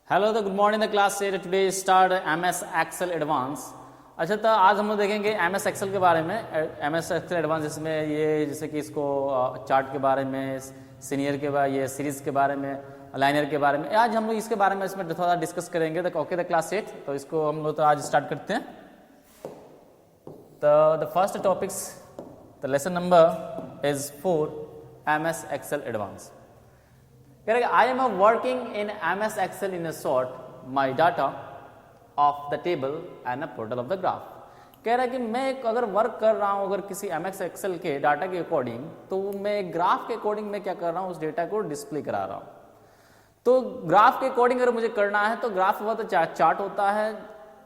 Hello the good morning the class so today start MS Excel advance. अच्छा, तो आज हम लोग देखेंगे MS एक्सेल के बारे में। MS एक्सेल एडवांस जिसमें ये जैसे कि इसको चार्ट के बारे में, सीनियर के बारे, ये सीरीज के बारे में, लाइनर के बारे में, आज हम लोग इसके बारे में इसमें थोड़ा डिस्कस करेंगे। तो ओके द क्लास 8, तो इसको हम लोग तो आज स्टार्ट करते हैं। तो the first topics, the lesson number is 4 MS Excel advance. कह रहे I am working in MS excel in sort my data of the table and a portal of the graph. कह रहा है कि मैं अगर वर्क कर रहा हूं अगर किसी MS एक्सेल के डाटा के अकॉर्डिंग, तो मैं ग्राफ के अकॉर्डिंग मैं क्या कर रहा हूं, उस डेटा को डिस्प्ले करा रहा हूं। तो ग्राफ के अकॉर्डिंग अगर मुझे करना है तो ग्राफ हुआ तो चार्ट होता है।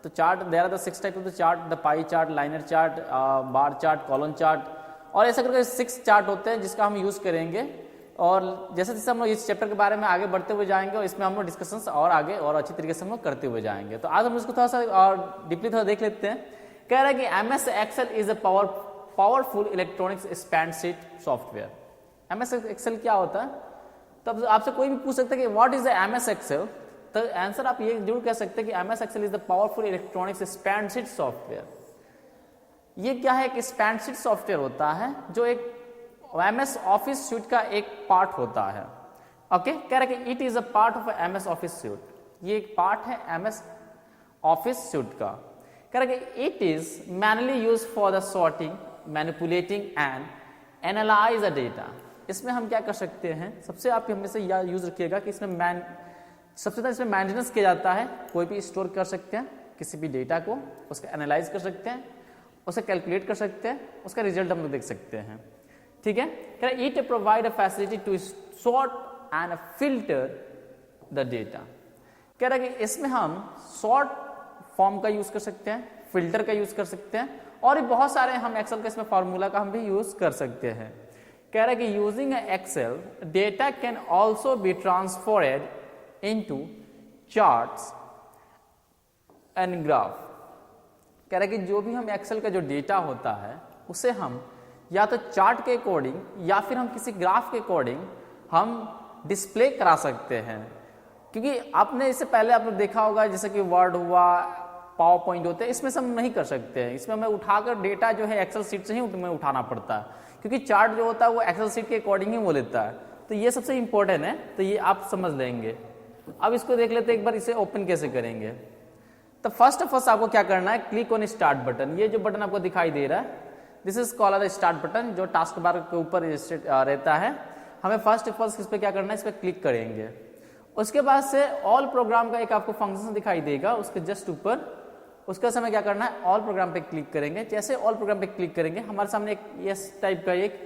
तो chart there are the 6 type of the chart, the pie chart, linear chart, bar chart, column chart, और ऐसा करके 6 चार्ट होते हैं जिसका हम यूज करेंगे। और जैसे जैसे हम लोग इस चैप्टर के बारे में आगे बढ़ते हुए जाएंगे और इसमें हम लोग डिस्कशंस और आगे और अच्छी तरीके से हम लोग करते हुए जाएंगे। तो आज हम इसको थोड़ा सा और डीपली थोड़ा देख लेते हैं। कह रहा है कि MS excel is a powerful electronics spreadsheet software. MS excel क्या होता है? तब आपसे कोई भी पूछ सकता है कि what is the MS excel, तो आंसर आप ये जरूर कह सकते हैं कि MS excel is the powerful electronics spreadsheet software. ये क्या है? एक स्प्रेडशीट सॉफ्टवेयर होता है जो एक MS ऑफिस सूट का एक पार्ट होता है। ओके, कह रहा है कि it is a part of MS office suit. ये एक पार्ट है MS ऑफिस सूट का। कह रहा है कि it is manually use for the sorting, manipulating and analyse the data. इसमें हम क्या कर सकते हैं, सबसे आप हमेशा यह यूज रखिएगा कि इसमें सबसे ज्यादा इसमें मेंटेनेंस किया जाता है। कोई भी स्टोर कर सकते हैं किसी भी डेटा को, उसका एनालाइज कर सकते हैं, उसे कैलकुलेट कर सकते हैं, उसका रिजल्ट हम लोग देख सकते हैं। ठीक है, it provide a facility to sort and filter the data. कह रहा है कि इसमें हम सॉर्ट फॉर्म का यूज कर सकते हैं, फिल्टर का यूज कर सकते हैं, और बहुत सारे हम एक्सेल के इसमें फार्मूला का हम भी यूज कर सकते हैं। कह रहा है कि using excel data can also be transferred into charts and graph. कह रहा है कि जो भी हम एक्सेल का जो डेटा होता है उसे हम या तो चार्ट के अकॉर्डिंग या फिर हम किसी ग्राफ के अकॉर्डिंग हम डिस्प्ले करा सकते हैं। क्योंकि आपने इससे पहले आपने देखा होगा जैसे कि वर्ड हुआ, पावर पॉइंट होते हैं, इसमें से हम नहीं कर सकते हैं। इसमें हमें उठाकर डेटा जो है एक्सेल सीट से ही हमें उठाना पड़ता है, क्योंकि चार्ट जो होता है वो एक्सेल सीट के अकॉर्डिंग ही वो लेता है। तो ये सबसे इंपॉर्टेंट है, तो ये आप समझ लेंगे। अब इसको देख लेते हैं एक बार, इसे ओपन कैसे करेंगे। तो फर्स्ट ऑफ ऑल आपको क्या करना है, क्लिक ऑन स्टार्ट बटन। ये जो बटन आपको दिखाई दे रहा है, this is called the start button, जो टास्क बार के ऊपर रहता है। हमें फर्स्ट ऑफ ऑल इस पे क्या करना है, इस पे क्लिक करेंगे। उसके बाद से ऑल प्रोग्राम का एक आपको फंक्शन दिखाई देगा, उसके जस्ट ऊपर, उसका समय क्या करना है, ऑल प्रोग्राम पे क्लिक करेंगे। जैसे ऑल प्रोग्राम पे क्लिक करेंगे हमारे सामने एक इस टाइप का एक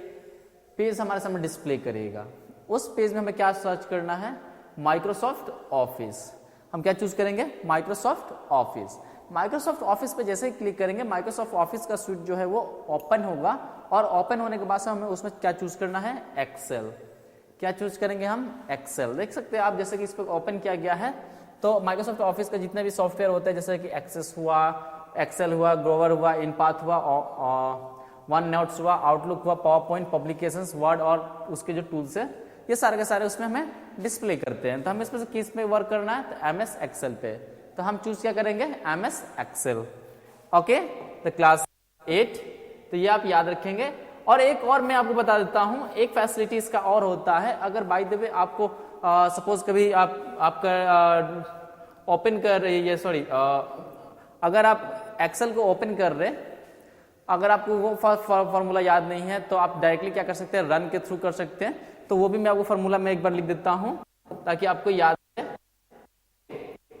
पेज हमारे सामने डिस्प्ले करेगा। उस पेज में हमें क्या सर्च करना है, माइक्रोसॉफ्ट ऑफिस। हम क्या चूज करेंगे, माइक्रोसॉफ्ट ऑफिस। माइक्रोसॉफ्ट ऑफिस पे जैसे ही क्लिक करेंगे माइक्रोसॉफ्ट ऑफिस का सूट जो है वो ओपन होगा, और ओपन होने के बाद से हमें उसमें क्या चूज करना है, एक्सेल। क्या चूज करेंगे हम, एक्सेल। देख सकते हैं आप जैसे कि इस पर ओपन किया गया है, तो माइक्रोसॉफ्ट ऑफिस का जितने भी सॉफ्टवेयर होते हैं जैसे कि एक्सेस हुआ, एक्सेल हुआ, ग्रोवर हुआ, इनपाथ हुआ, वन नोट्स हुआ, आउटलुक हुआ, पावर पॉइंट, पब्लिकेशंस, वर्ड और उसके जो टूल्स है, ये सारे के सारे उसमें हमें डिस्प्ले करते हैं। तो हमें इसमें से किस पे वर्क करना है, तो MS एक्सेल पे। तो हम चूज क्या करेंगे, MS excel. Okay, the class 8, तो ये आप याद रखेंगे। और एक और मैं आपको बता देता हूं, एक फैसिलिटी इसका और होता है। अगर बाय द वे आपको सपोज कभी आपका ओपन कर रही है, सॉरी, अगर आप एक्सेल को ओपन कर रहे, अगर आपको वो फॉर्मूला याद नहीं है तो आप डायरेक्टली क्या कर सकते हैं, रन के थ्रू कर सकते हैं। तो वो भी मैं आपको फॉर्मूला में एक बार लिख देता हूं ताकि आपको याद है।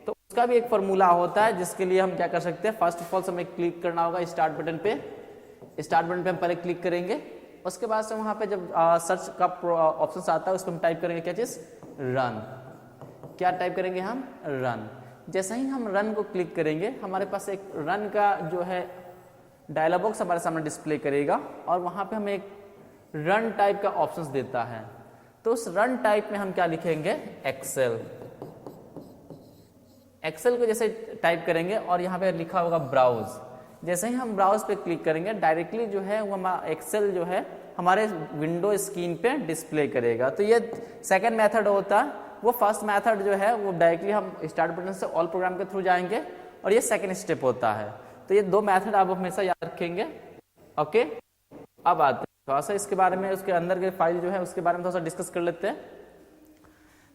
तो उसका भी एक फॉर्मूला होता है जिसके लिए हम क्या कर सकते हैं, फर्स्ट ऑफ ऑल हमें क्लिक करना होगा स्टार्ट बटन पे। स्टार्ट बटन पे हम पहले क्लिक करेंगे, उसके बाद से वहां पे जब सर्च का ऑप्शन आता है उस पर हम टाइप करेंगे क्या चीज, रन। क्या टाइप करेंगे हम, रन। जैसे ही हम रन को क्लिक करेंगे हमारे पास एक रन का जो है डायलॉग बॉक्स हमारे सामने डिस्प्ले करेगा, और वहां पे हमें एक रन टाइप का ऑप्शंस देता है। तो उस रन टाइप में हम क्या लिखेंगे, एक्सेल। एक्सेल को जैसे टाइप करेंगे और यहाँ पे लिखा होगा ब्राउज। जैसे ही हम ब्राउज पे क्लिक करेंगे डायरेक्टली जो है वो हमारा एक्सेल जो है हमारे विंडो स्क्रीन पे डिस्प्ले करेगा। तो ये सेकंड मेथड होता है। वो फर्स्ट मेथड जो है वो डायरेक्टली हम स्टार्ट बटन से ऑल प्रोग्राम के थ्रू जाएंगे और ये सेकंड स्टेप होता है। तो ये दो मेथड आप हमेशा याद रखेंगे। ओके, अब आते हैं थोड़ा सा इसके बारे में, उसके अंदर के फाइल जो है उसके बारे में थोड़ा सा डिस्कस कर लेते हैं।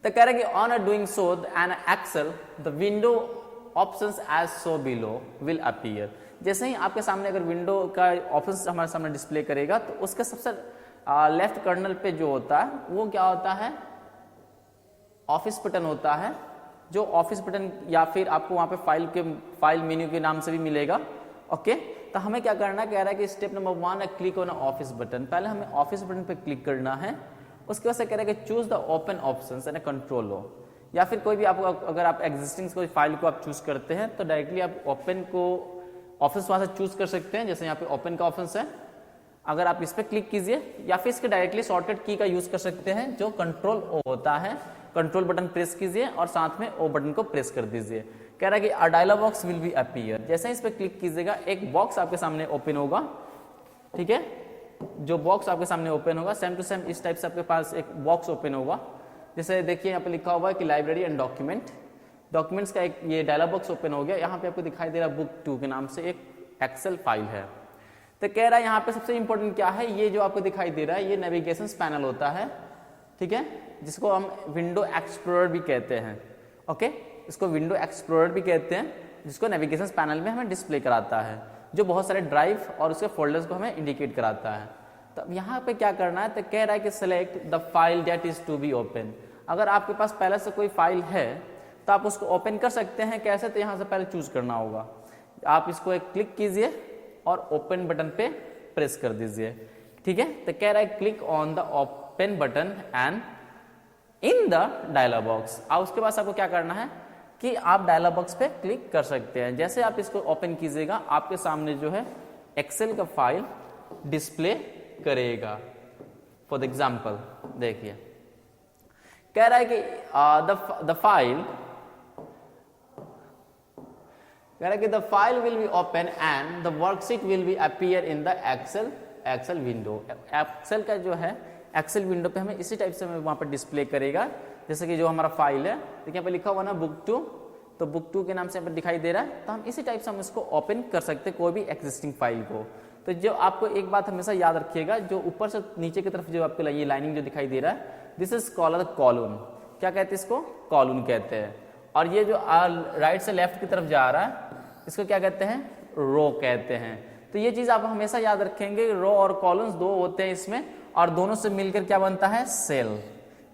तो कह रहे हैं कि on doing so an excel the window options as so below will appear. जैसे ही आपके सामने अगर विंडो का ऑप्शंस हमारे सामने डिस्प्ले करेगा तो उसके सबसे लेफ्ट कर्नल पे जो होता है वो क्या होता है, ऑफिस बटन होता है, जो ऑफिस बटन या फिर आपको वहां पे फाइल मेन्यू के नाम से भी मिलेगा। ओके, तो हमें क्या करना है, कह रहा है कि स्टेप नंबर 1 है क्लिक ऑन ऑफिस बटन। पहले हमें ऑफिस बटन पे क्लिक करना है, उसके बाद से कह रहा है कि choose the open options and control O, या फिर कोई भी आप अगर आप एग्जिस्टिंग कोई फाइल को आप चूज करते हैं तो डायरेक्टली आप ओपन को ऑप्शंस वहां से चूज कर सकते हैं। जैसे यहाँ पे ओपन का ऑप्शन है, अगर आप इस पर क्लिक कीजिए या फिर इसके डायरेक्टली शॉर्टकट की का यूज कर सकते हैं जो कंट्रोल ओ होता है। कंट्रोल बटन प्रेस कीजिए और साथ में ओ बटन को प्रेस कर दीजिए। कह रहा है कि a dialog box will be appear. जैसे ही इस पर क्लिक कीजिएगा एक बॉक्स आपके सामने ओपन होगा। ठीक है, जो बॉक्स आपके सामने ओपन होगा सेम टू सेम इस टाइप से आपके पास एक बॉक्स ओपन होगा। जैसे देखिए यहाँ पे लिखा हुआ है कि लाइब्रेरी एंड डॉक्यूमेंट्स का एक ये डायलॉग बॉक्स ओपन हो गया। यहाँ पे आपको दिखाई दे रहा है बुक 2 के नाम से एक एक्सेल फाइल है। तो कह रहा है यहाँ पे सबसे इंपॉर्टेंट क्या है, ये जो आपको दिखाई दे रहा है ये नेविगेशन पैनल होता है। ठीक है, जिसको हम विंडो एक्सप्लोरर भी कहते हैं। ओके, इसको विंडो एक्सप्लोरर भी कहते हैं, जिसको नेविगेशन पैनल में हमें डिस्प्ले कराता है, जो बहुत सारे ड्राइव और उसके फोल्डर्स को हमें इंडिकेट कराता है। तो अब यहाँ पे क्या करना है, तो कह रहा है कि select the file that is to be open. अगर आपके पास पहले से कोई फाइल है तो आप उसको ओपन कर सकते हैं। कैसे, तो यहाँ से पहले चूज करना होगा। आप इसको एक क्लिक कीजिए और ओपन बटन पे प्रेस कर दीजिए। ठीक है, तो कह रहा है click on the open button and in the dialog box. अब उसके बाद आपको क्या करना है कि आप डायलॉग बॉक्स पे क्लिक कर सकते हैं। जैसे आप इसको ओपन कीजिएगा आपके सामने जो है एक्सेल का फाइल डिस्प्ले करेगा। फॉर एग्जाम्पल देखिए, कह रहा है कि the file will be open and the worksheet will be appear in the excel window. Excel का जो है एक्सेल विंडो पे हमें इसी टाइप से हमें वहां पर डिस्प्ले करेगा। जैसे कि जो हमारा फाइल है, देखिए यहाँ पे लिखा हुआ ना बुक 2, तो बुक 2 के नाम से यहाँ पर दिखाई दे रहा है। तो हम इसी टाइप से हम इसको ओपन कर सकते हैं कोई भी एग्जिस्टिंग फाइल को। तो जो आपको एक बात हमेशा याद रखिएगा, जो ऊपर से नीचे की तरफ जो आपको ये लाइनिंग जो दिखाई दे रहा है, दिस इज कॉल्ड कॉलम। क्या कहते हैं इसको, कॉलम कहते हैं। और ये जो राइट से लेफ्ट की तरफ जा रहा है इसको क्या कहते हैं, रो कहते हैं। तो ये चीज आप हमेशा याद रखेंगे, रो और कॉलम्स दो होते हैं इसमें, और दोनों से मिलकर क्या बनता है, सेल।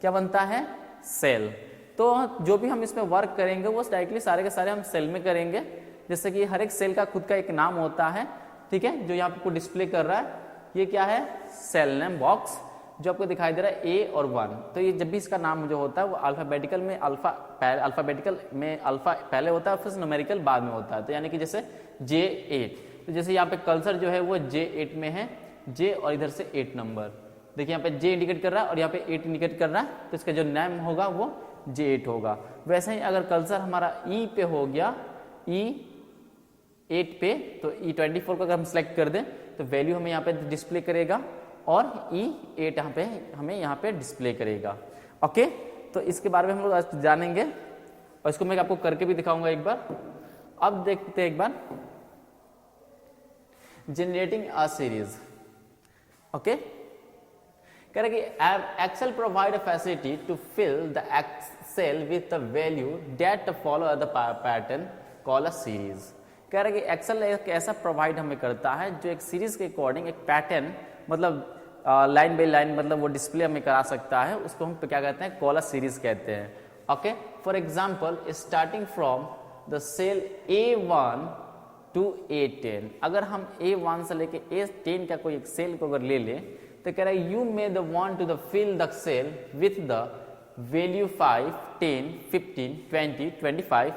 क्या बनता है, सेल। तो जो भी हम इसमें वर्क करेंगे वो डायरेक्टली सारे के सारे हम सेल में करेंगे। जैसे कि हर एक सेल का खुद का एक नाम होता है। ठीक है, जो यहाँ पे डिस्प्ले कर रहा है ये क्या है, सेल नेम बॉक्स, जो आपको दिखाई दे रहा है A और 1। तो ये जब भी इसका नाम जो होता है वो अल्फाबेटिकल में अल्फा पहले होता है, फिर न्यूमेरिकल बाद में होता है। तो यानी कि जैसे J8, तो जैसे यहाँ पे कर्सर जो है वो J8 में है, J और इधर से 8 नंबर। देखिए यहाँ पे J इंडिकेट कर रहा है और यहाँ पे 8 इंडिकेट कर रहा है, तो इसका जो नेम होगा वो J8 होगा। वैसे ही अगर कर्सर हमारा E पे हो गया, E8 पे, तो E24 को अगर हम सिलेक्ट कर दें तो वैल्यू हमें यहाँ पे डिस्प्ले करेगा और E8 यहाँ पे हमें यहाँ पे डिस्प्ले करेगा। ओके, तो इसके बारे में हम लोग आज जानेंगे और इसको मैं आपको करके भी दिखाऊंगा एक बार। अब देखते हैं एक बार, जनरेटिंग अ सीरीज। ओके, कह रहा है कि excel provide a facility to fill the excel with the value that follow the pattern call a series. कह रहा है कि एक्सेल एक ऐसा प्रोवाइड हमें करता है जो एक सीरीज के अकॉर्डिंग एक पैटर्न, मतलब लाइन बाई लाइन, मतलब वो डिस्प्ले हमें करा सकता है। उसको हम क्या कहते हैं, कॉल अ सीरीज कहते हैं। Okay, for example starting from the cell A1 to A10, अगर हम A1 से लेके A10 का कोई एक सेल को अगर ले लें तो कह रहा है you may the want to the fill the cell with the value 5, 10, 15, 20, 25,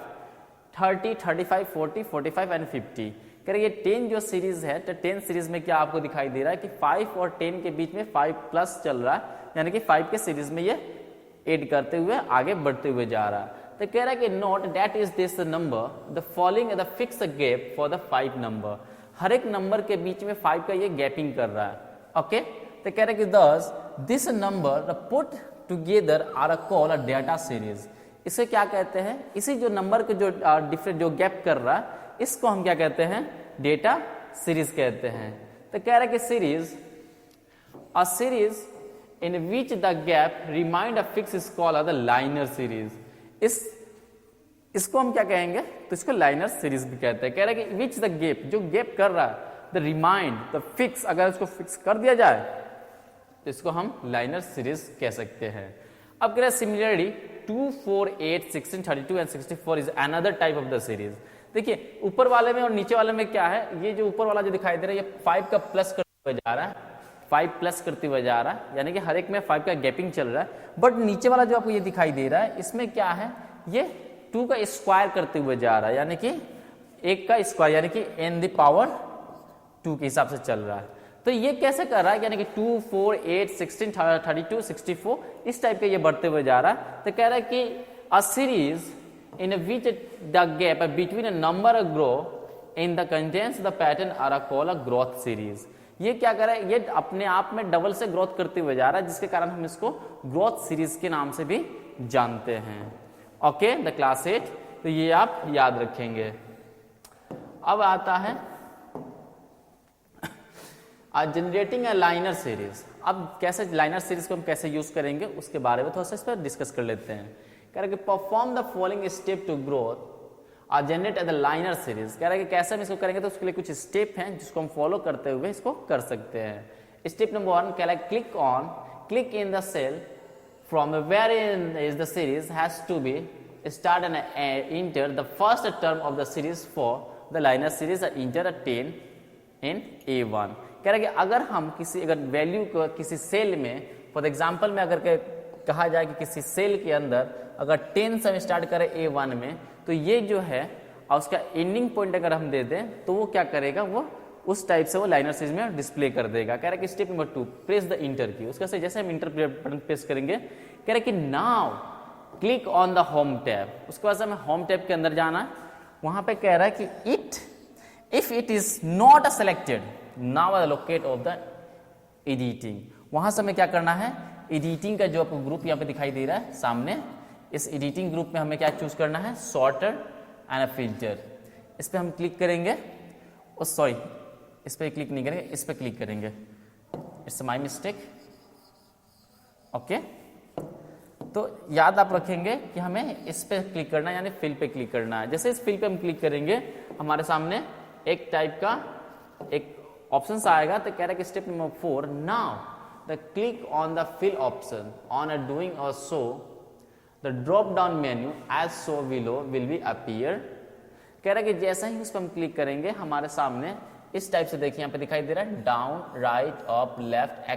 30, 35, 40, 45 and 50। कह रहे ये 10 जो सीरीज है, तो 10 सीरीज में क्या आपको दिखाई दे रहा है कि 5 और 10 के बीच में 5+ चल रहा है, यानी कि 5 के सीरीज में ये ऐड करते हुए आगे बढ़ते हुए जा रहा है। तो कह रहा है कि note that is this number the following the fix gap for the 5 number. हर एक नंबर के बीच में 5 का ये गैपिंग कर रहा है। ओके, तो कह रहा है कि दस this number the put together are call a data series. इसे क्या कहते हैं, इसी जो नंबर के जो डिफरेंट जो गैप कर रहा है इसको हम क्या कहते हैं, डेटा सीरीज कहते हैं। तो कह रहा है कि series, a series in which the gap remind a fix is called the linear series. इसको हम क्या कहेंगे, तो इसको लाइनर सीरीज भी कहते हैं। कह रहा है कि विच द गैप, जो गैप कर रहा है, द रिमाइंड, द फिक्स, अगर इसको फिक्स कर दिया जाए तो इसको हम लाइनर सीरीज कह सकते हैं। अब कह रहे हैं similarly 2, 4, 8, 16, 32 and 64 is another type of the series. देखिए ऊपर वाले में और नीचे वाले में क्या है, ये जो ऊपर वाला जो दिखाई दे रहा है ये 5 का प्लस करते हुए जा रहा है, 5 प्लस करते हुए जा रहा है, यानी कि हर एक में 5 का गैपिंग चल रहा है। बट नीचे वाला जो आपको ये दिखाई दे रहा है इसमें क्या है, ये 2 का स्क्वायर करते हुए जा रहा है, यानी कि 1 का स्क्वायर, यानी कि n द पावर 2 के हिसाब से चल रहा है। तो ये कैसे कर रहा है, यानी कि 2, 4, 8, 16, 32, 64 इस टाइप के ये बढ़ते हुए जा रहा है। तो कह रहा है कि a series in which the gap between a number grow in the contains the pattern are called a growth series। ये क्या कर रहा है, ये अपने आप में डबल से ग्रोथ करते हुए जा रहा है, जिसके कारण हम इसको ग्रोथ सीरीज के नाम से भी जानते हैं। ओके, द क्लास 8, तो ये आप याद रखेंगे। अब आता है जनरेटिंग अ लाइनर सीरीज। अब कैसे लाइनर सीरीज को हम कैसे यूज करेंगे उसके बारे में थोड़ा सा इस पर डिस्कस कर लेते हैं। कह रहा है कि perform the following step to growth और जनरेट द लाइनर सीरीज। कह रहा है कि कैसे हम इसको करेंगे, तो उसके लिए कुछ स्टेप हैं जिसको हम फॉलो करते हुए इसको कर सकते हैं। स्टेप नंबर 1 कह रहा है click in the cell from where is the series has to be start and enter the first term of the series for the linear series और इंटर 10 इन A1। कह रहा है कि अगर हम अगर वैल्यू को किसी सेल में, फॉर एग्जाम्पल में अगर कहा जाए कि किसी सेल के अंदर अगर 10 से हम स्टार्ट करें A1 में, तो ये जो है और उसका एंडिंग पॉइंट अगर हम दे दें तो वो क्या करेगा, वो उस टाइप से वो लाइनर सीरीज में डिस्प्ले कर देगा। कह रहा है कि step number 2 press the enter की। उसका से जैसे हम इंटर बटन प्रेस करेंगे, कह रहा है कि now click on the home tab. उसके बाद हमें होम टैब के अंदर जाना है। वहां पे कह रहा है कि if it is not selected now locate of the editing. वहां से हमें क्या करना है, एडिटिंग का जो आपको ग्रुप यहाँ पे दिखाई दे रहा है सामने, इस एडिटिंग ग्रुप में हमें क्या चूज करना है, सॉर्टर एंड फिल्टर। इस पे हम क्लिक करेंगे, सॉरी इस पे क्लिक नहीं करेंगे, इस पे क्लिक करेंगे, इट्स माय मिस्टेक। ओके, तो याद आप रखेंगे कि हमें इस पे क्लिक करना है, यानी फिल पे क्लिक करना है। जैसे इस फिल पे हम क्लिक करेंगे हमारे सामने एक टाइप का एक ऑप्शन आएगा। तो कह रहा है कि step number 4 now the click on the fill option on doing और so the drop down menu as so below will be appear. कह रहा है कि जैसे ही उस पर हम क्लिक करेंगे हमारे सामने इस टाइप से देखिए यहाँ पे दिखाई दे रहा है down right up left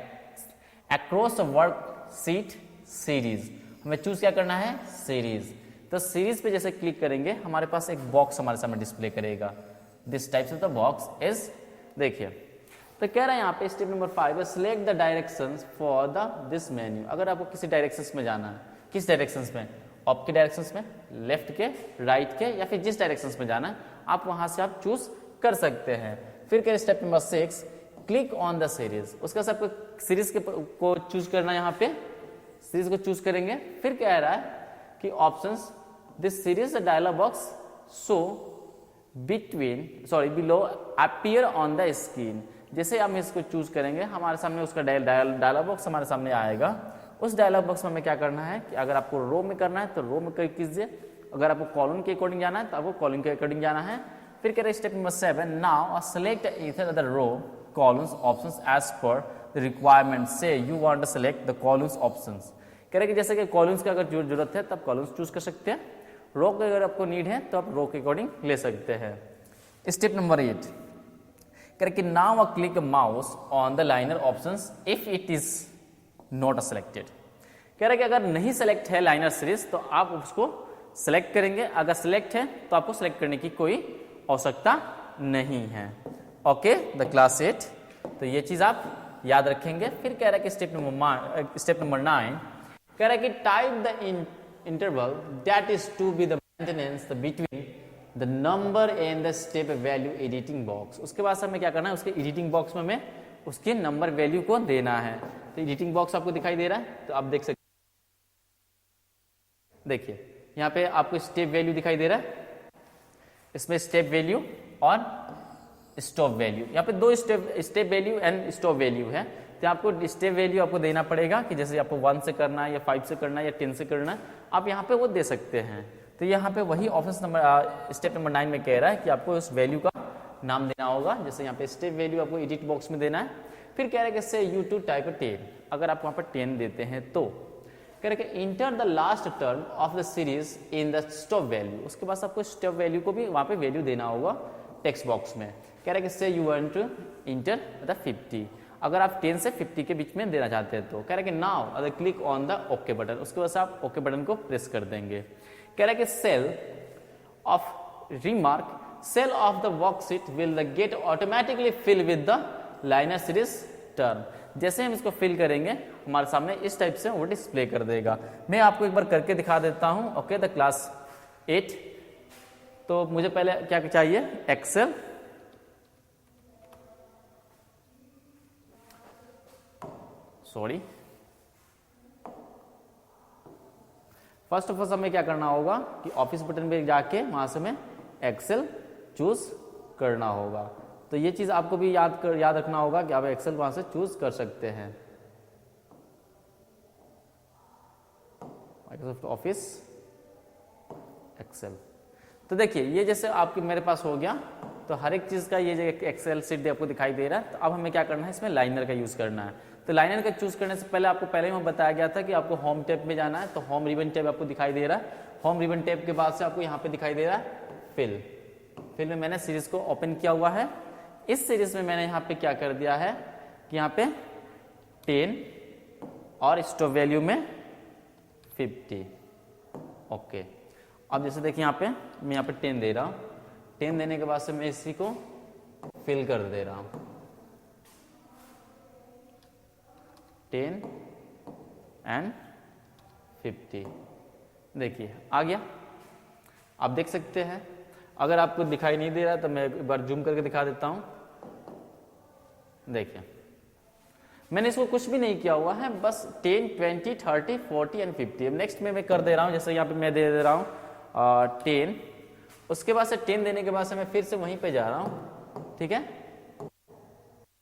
across work seat series. हमें चूज क्या करना है, सीरीज। तो सीरीज पे जैसे क्लिक करेंगे हमारे पास एक बॉक्स हमारे सामने डिस्प्ले करेगा। This types of the box is, देखिए तो कह रहा है यहाँ पे step number 5 select the directions for the this menu. अगर आपको किसी डायरेक्शंस में जाना है, किस डायरेक्शंस में, अप के डायरेक्शंस में, लेफ्ट के, राइट के, या फिर जिस डायरेक्शंस में जाना है आप वहां से आप चूज कर सकते हैं। फिर कह step number 6 click on the series. उसका सबको सीरीज को चूज करना है, यहाँ पे सीरीज को चूज करेंगे। फिर कह रहा है कि options this series dialog box so below appear on the screen. जैसे हम इसको चूज करेंगे हमारे सामने उसका डायलॉग बॉक्स हमारे सामने आएगा। उस डायलॉग बॉक्स में हमें क्या करना है कि अगर आपको रो में करना है तो रो में क्लिक कीजिए, अगर आपको कॉलम के अकॉर्डिंग जाना है तो आपको कॉलम के अकॉर्डिंग जाना है। फिर कह रहे step number 7 now select either the row columns options as per the requirement so you want to select the columns options. कह रहे कि जैसे कि कॉलम्स का अगर जरूरत है तब कॉलम्स चूज कर सकते हैं, रो का अगर आपको नीड है तो आप रो के अकॉर्डिंग ले सकते हैं। स्टेप नंबर 8 कह रहे कि now click mouse on the liner options if it is not selected. कह रहे कि अगर नहीं सेलेक्ट है लाइनर सीरीज तो आप उसको सेलेक्ट करेंगे, अगर सेलेक्ट है तो आपको सेलेक्ट करने की कोई आवश्यकता नहीं है। ओके, द क्लास 8, तो ये चीज आप याद रखेंगे। फिर कह रहा है कि स्टेप नंबर 9 कह रहा है कि type the interval that is to be the maintenance between the number and the step value editing box. उसके बाद हमें क्या करना है, उसके एडिटिंग बॉक्स में उसके नंबर वैल्यू को देना है। तो एडिटिंग बॉक्स आपको दिखाई दे रहा है, तो आप देख सकते देखिए यहाँ पे आपको स्टेप वैल्यू दिखाई दे रहा है, इसमें स्टेप वैल्यू और स्टॉप वैल्यू, यहाँ पे दो step value and stop value है। तो आपको स्टेप वैल्यू आपको देना पड़ेगा कि जैसे आपको 1 से करना है या 5 से करना है या 10 से करना है, आप यहाँ पे वो दे सकते हैं। तो यहाँ पे वही ऑप्शन नंबर स्टेप नंबर 9 में कह रहा है कि आपको उस वैल्यू का नाम देना होगा। जैसे यहाँ पे स्टेप वैल्यू आपको एडिट बॉक्स में देना है। फिर कह रहा है कि से यू टू टाइप 10, अगर आप वहाँ पर 10 देते हैं तो कह रहे कि enter the last term of the series in the stop value, उसके बाद आपको स्टॉप वैल्यू को भी वहाँ पे वैल्यू देना होगा टेक्स्ट बॉक्स में। कह रहे कि say you want to enter the 50, अगर आप 10 से 50 के बीच में देना चाहते हैं तो कह रहे कि नाउ अगर click on the okay button, उसके बाद आप ओके बटन को प्रेस कर देंगे। कह रहे कि cell of remark, cell of the worksheet will get automatically fill with the linear series term. जैसे हम इसको फिल करेंगे हमारे सामने इस टाइप से वो डिस्प्ले कर देगा। मैं आपको एक बार करके दिखा देता हूं। ओके, द क्लास 8, तो मुझे पहले क्या चाहिए, excel, sorry, first of all हमें क्या करना होगा कि ऑफिस बटन पे जाके वहां से हमें एक्सेल चूज करना होगा। तो ये चीज आपको भी याद रखना होगा कि आप एक्सेल वहां से चूज कर सकते हैं। माइक्रोसॉफ्ट ऑफिस एक्सेल, तो देखिए ये जैसे आपके मेरे पास हो गया, तो हर एक चीज का ये जो एक्सेल शीट आपको दिखाई दे रहा है। तो अब हमें क्या करना है, इसमें लाइनर का यूज करना है। तो लाइनर का चूज करने से पहले आपको पहले ही बताया गया था कि आपको होम टैब में जाना है। तो होम रिबन टैब आपको दिखाई दे रहा है। होम रिबन टैब के बाद से आपको यहाँ पे दिखाई दे रहा है फिल। फिल में मैंने सीरीज को ओपन किया हुआ है। इस सीरीज में मैंने यहाँ पे क्या कर दिया है कि यहाँ पे 10 और स्टॉप वैल्यू में 50। ओके, अब जैसे देखिए यहाँ पे मैं यहाँ पे 10 दे रहा हूँ। 10 देने के बाद से मैं इसी को फिल कर दे रहा हूँ, 10 एंड 50। देखिए आ गया, आप देख सकते हैं। अगर आपको दिखाई नहीं दे रहा तो मैं एक बार जूम करके दिखा देता हूं। देखिए मैंने इसको कुछ भी नहीं किया हुआ है, बस 10, 20, 30, 40 एंड 50। अब नेक्स्ट में मैं कर दे रहा हूं, जैसे यहाँ पे मैं दे रहा हूं 10। उसके बाद से 10 देने के बाद से मैं फिर से वहीं पे जा रहा हूं, ठीक है।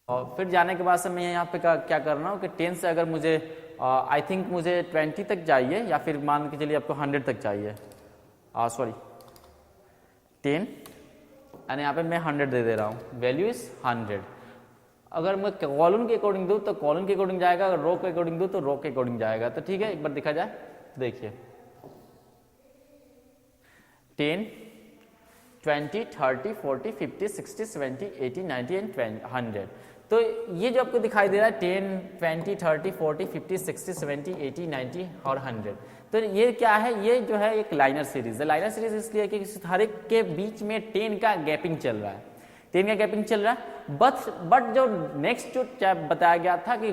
और फिर जाने के बाद से मैं यहाँ पे क्या कर रहा हूँ कि 10 से अगर मुझे आई थिंक मुझे 20 तक चाहिए, या फिर मान के चलिए आपको 100 तक चाहिए, सॉरी 10, एंड यहाँ पे मैं 100 दे रहा हूँ, वैल्यू इज 100। अगर मैं कॉलम के अकॉर्डिंग दूँ तो कॉलम के अकॉर्डिंग जाएगा, अगर रो के अकॉर्डिंग दूँ तो रो के अकॉर्डिंग जाएगा। तो ठीक है, एक बार देखा जाए। देखिए 10, 20, 30, 40, 50, 60, 70, 80, 90 एंड 100। तो ये जो आपको दिखाई दे रहा है 10, 20, 30, 40, 50, 60, 70, 80, 90 और 100, तो ये क्या है, ये जो है एक लाइनर सीरीज है। लाइनर सीरीज इसलिए कि हर एक के बीच में 10 का गैपिंग चल रहा है, 10 का गैपिंग चल रहा है। बट जो नेक्स्ट जो बताया गया था कि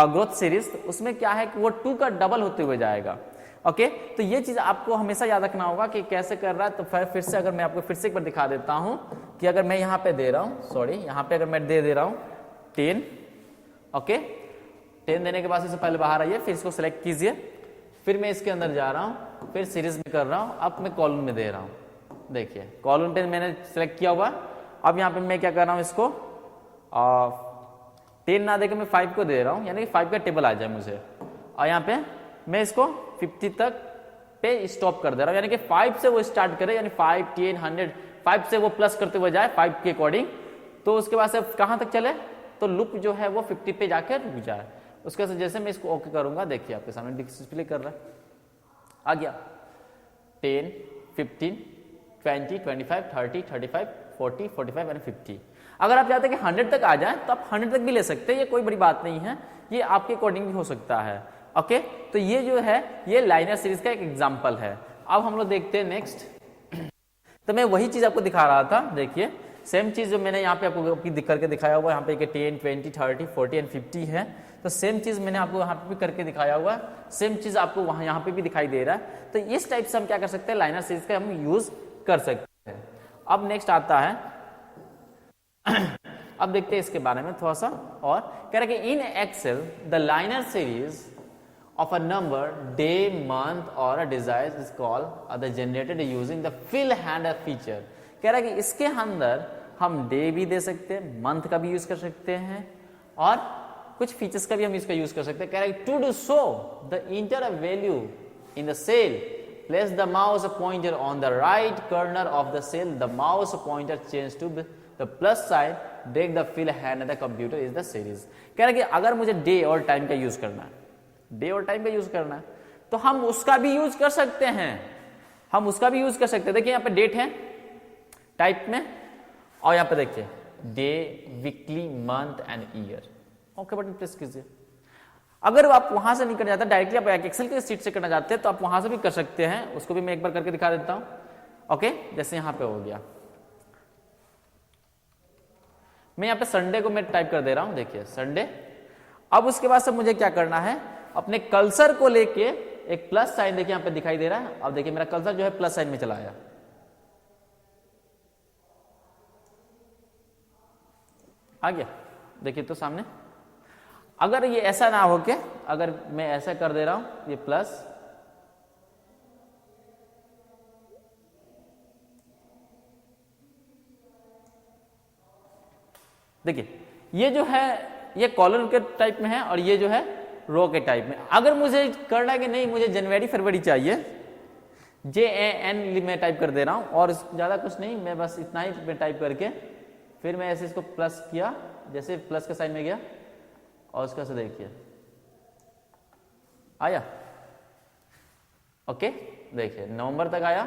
ग्रोथ सीरीज, उसमें क्या है कि वो 2 का डबल होते हुए जाएगा। ओके, तो ये चीज आपको हमेशा याद रखना होगा कि कैसे कर रहा है। तो फिर से अगर मैं आपको फिर से एक बार दिखा देता हूं कि अगर मैं यहाँ पे दे रहा हूँ, सॉरी यहाँ पे अगर मैं दे रहा हूँ 10, ओके, 10 देने के बाद इससे पहले बाहर आइए, फिर इसको सिलेक्ट कीजिए, फिर मैं इसके अंदर जा रहा हूँ, फिर सीरीज में कर रहा हूँ, अब मैं कॉलम में दे रहा हूँ। देखिए कॉलम पे मैंने सिलेक्ट किया हुआ। अब यहाँ पे मैं क्या कर रहा हूँ, इसको 10 ना देकर मैं 5 को दे रहा हूँ, यानी कि 5 का टेबल आ जाए मुझे, और यहाँ पे मैं इसको 50 तक पे स्टॉप कर दे रहा हूँ, यानी कि 5 से वो स्टार्ट करे, यानी 5, 10, 100, 5 से वो प्लस करते हुए जाए 5 के अकॉर्डिंग। तो उसके बाद से कहाँ तक चले, तो लूप जो है वो 50 पे जाकर रुक जाए। उसके बाद जैसे मैं इसको ओके करूंगा, देखिए आपके सामने डिस्प्ले कर रहा है, आ गया 10, 15, 20, 25, 30, 35, 40, 45 एंड 50। अगर आप चाहते हैं कि 100 तक आ जाए तो आप 100 तक भी ले सकते हैं, ये कोई बड़ी बात नहीं है, ये आपके अकॉर्डिंग भी हो सकता है। ओके, तो ये जो है ये लाइनर सीरीज का एक एग्जांपल है। अब हम लोग देखते हैं नेक्स्ट। तो मैं वही चीज आपको दिखा रहा था, देखिए सेम चीज जो मैंने यहाँ पे आपको करके दिखाया हुआ, यहाँ पे 10, 20, 30, 40 एंड 50 है। तो सेम चीज मैंने आपको यहाँ पे भी करके दिखाया हुआ है, सेम चीज आपको वहां यहाँ पे भी दिखाई दे रहा है। तो इस टाइप से हम क्या कर सकते हैं, लाइनर सीरीज का हम यूज कर सकते हैं। अब नेक्स्ट आता है अब देखते हैं इसके बारे में थोड़ा सा और। कह रहा है कि in excel the linear series of a number, day, month or a desire is called are the generated using the fill handler feature. कह रहा है कि इसके अंदर हम डे भी दे सकते हैं, मंथ का भी यूज कर सकते हैं और कुछ फीचर्स का भी हम इसका यूज कर सकते हैं. कह रहा है to do so the enter a value in the cell, place the mouse pointer on the right corner of the cell, the mouse pointer change to the plus sign, drag the fill hand and the computer is the series. कह रहा है कि अगर मुझे day और time का use करना है, डे और टाइम का यूज करना है तो हम उसका भी यूज कर सकते हैं, हम उसका भी यूज कर सकते हैं. देखिए यहाँ पे डेट है टाइप में और यहाँ पे देखिए day, weekly, month and year. Okay button press कीजिए. अगर आप वहां से नहीं करना चाहते, डायरेक्टली आप एक्सेल के सीट से करना चाहते हैं तो आप वहां से भी कर सकते हैं. उसको भी मैं एक बार करके दिखा देता हूं. ओके जैसे यहां पे हो गया, मैं यहां पे संडे को मैं टाइप कर दे रहा हूं. देखिए संडे. अब उसके बाद से मुझे क्या करना है, अपने कर्सर को लेके एक प्लस साइन देखिए यहां पे दिखाई दे रहा है. अब देखिए मेरा कर्सर जो है प्लस साइन में चला आया. आ गया देखिए तो सामने. अगर ये ऐसा ना हो के अगर मैं ऐसा कर दे रहा हूं, ये प्लस, देखिए ये जो है ये कॉलम के टाइप में है और ये जो है रो के टाइप में. अगर मुझे करना है कि नहीं मुझे जनवरी फरवरी चाहिए, JAN मैं टाइप कर दे रहा हूं और ज्यादा कुछ नहीं, मैं बस इतना ही मैं टाइप करके फिर मैं ऐसे इसको प्लस किया, जैसे प्लस के साइन में गया और उसका से देखिए आया. ओके देखिए नवंबर तक आया.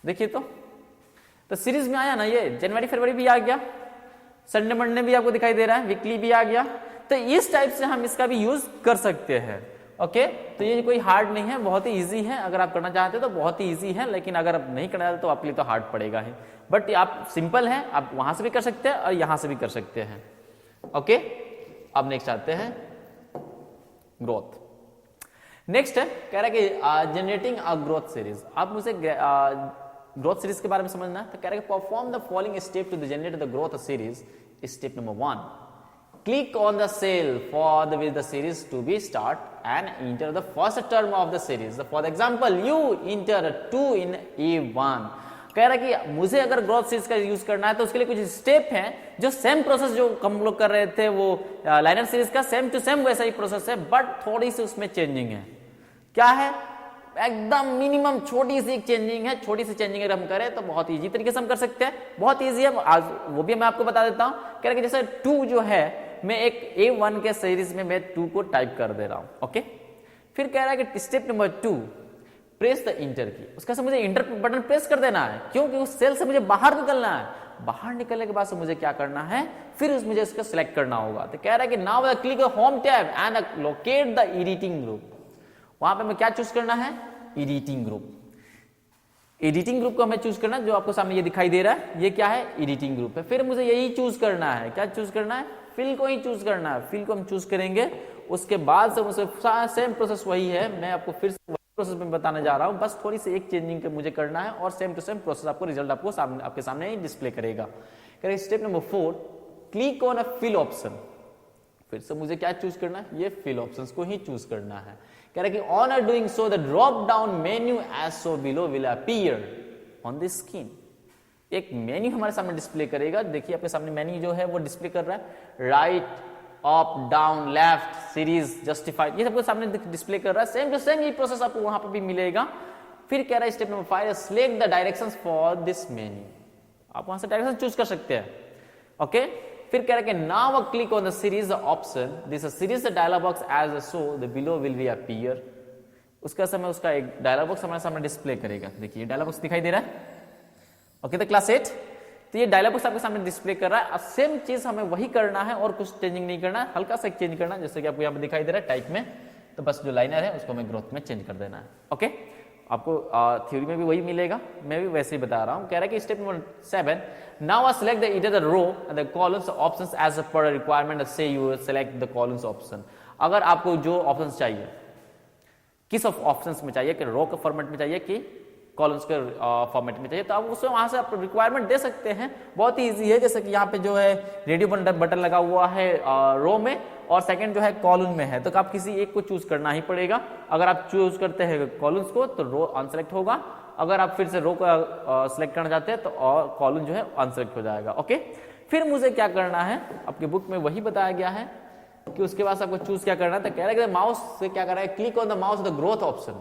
देखिए तो सीरीज में आया ना, ये जनवरी फरवरी भी आ गया, संडे मंडे भी आपको दिखाई दे रहा है, वीकली भी आ गया. तो इस टाइप से हम इसका भी यूज कर सकते हैं. ओके तो ये कोई हार्ड नहीं है, बहुत ही इजी है. अगर आप करना चाहते हो तो बहुत ही इजी है, लेकिन अगर आप नहीं करना चाहते तो आपके लिए तो हार्ड पड़ेगा ही. बट आप सिंपल है, आप वहां से भी कर सकते हैं और यहां से भी कर सकते हैं. ओके अब नेक्स्ट आते हैं ग्रोथ. नेक्स्ट है कह रहा है कि जनरेटिंग अ ग्रोथ सीरीज. आप मुझे ग्रोथ सीरीज के बारे में समझना है. तो कह रहा है कि perform the following step to generate the growth series. Step number 1, click on the cell with the series to be start and enter the first term of the series. For example, you enter 2 in A1. कह रहा है कि मुझे अगर growth series का use करना है तो उसके लिए कुछ स्टेप हैं जो सेम प्रोसेस जो हम लोग कर रहे थे वो लाइनर सीरीज का सेम टू सेम वैसा ही प्रोसेस है, बट थोड़ी सी उसमें चेंजिंग है. क्या है? एकदम मिनिमम छोटी सी एक चेंजिंग है. छोटी सी चेंजिंग अगर हम करें तो बहुत इजी तरीके से हम कर सकते हैं, बहुत इजी है. आज वो भी मैं आपको बता देता हूं. कह रहा है कि जैसे 2 जो है मैं एक A1 के सीरीज में मैं 2 को टाइप कर दे रहा हूं. ओके फिर कह रहा है कि step number 2, press the enter की. उसका से मुझे इंटर बटन प्रेस कर देना है क्योंकि उस सेल से मुझे बाहर निकलना है. बाहर निकलने के बाद से मुझे क्या करना है, फिर मुझे इसको सिलेक्ट करना होगा. तो कह रहा है कि now click home tab and locate the editing group. वहां पे मैं क्या चूज करना है, एडिटिंग ग्रुप. एडिटिंग ग्रुप को हमें चूज करना है, जो आपको सामने ये दिखाई दे रहा है ये क्या है, एडिटिंग ग्रुप है. फिर मुझे यही चूज करना है. क्या चूज करना है, फिल को ही चूज करना है. फिल को हम चूज करेंगे, उसके बाद से मुझे सेम प्रोसेस वही है. मैं आपको फिर से प्रोसेस में बताने जा रहा हूं, बस थोड़ी सी एक चेंजिंग मुझे करना है और सेम टू सेम प्रोसेस आपको रिजल्ट आपको सामने आपके सामने ही डिस्प्ले करेगा. Step number 4, click on a fill option. फिर से मुझे क्या चूज करना है, ये फिल ऑप्शंस को ही चूज करना है. कह रहा है कि on doing so the drop down menu as so below will appear on the screen. एक मेन्यू हमारे सामने डिस्प्ले करेगा. देखिए आपके सामने मेन्यू जो है वो डिस्प्ले कर रहा है, right, up, down, left, series, justified, ये सबको सामने डिस्प्ले कर रहा है. सेम टू सेम ये प्रोसेस आपको वहां पर भी मिलेगा. फिर कह रहा है step number 5, select the directions for this menu. आप वहां से डायरेक्शन चूज कर सकते हैं. ओके फिर कह रहा है कि now click on the series option. This series dialog box as so the below will be appear. उसका समय उसका एक डायलॉग बॉक्स हमारे सामने डिस्प्ले करेगा. देखिए डायलॉग बॉक्स दिखाई दे रहा है. ओके तो क्लास 8, तो ये डायलॉग बॉक्स आपके सामने डिस्प्ले कर रहा है. अब सेम चीज हमें वही करना है और कुछ चेंजिंग नहीं करना है, हल्का सा चेंज करना है. जैसे कि आपको यहाँ पे दिखाई दे रहा है टाइप में, तो बस जो लाइनर है उसको हमें ग्रोथ में चेंज कर देना है. ओके आपको थ्योरी में भी वही मिलेगा, मैं भी वैसे ही बता रहा हूं. कह रहा है कि step number 7, now select the either the row and the columns options as per requirement. So you select the columns option. अगर आपको जो ऑप्शंस चाहिए, किस ऑप्शंस में चाहिए, कि रो के फॉर्मेट में चाहिए कि कॉलम्स के फॉर्मेट में चाहिए तो आप उसमें वहां से आप रिक्वायरमेंट दे सकते हैं। बहुत ही इजी है, जैसे कि यहाँ पे जो है रेडियो बटन लगा हुआ है रो में और सेकंड जो है कॉलम में है, तो आप किसी एक को चूज करना ही पड़ेगा। अगर आप चूज करते हैं कॉलम्स को तो रो अनसेलेक्ट होगा, अगर आप फिर से रो को सिलेक्ट करना चाहते हैं तो और कॉलम जो है अनसेलेक्ट हो जाएगा। ओके, फिर मुझे क्या करना है, आपके बुक में वही बताया गया है कि उसके बाद आपको चूज क्या करना है। तो कह रहा है कि माउस से क्या करना है, click on the mouse the growth option.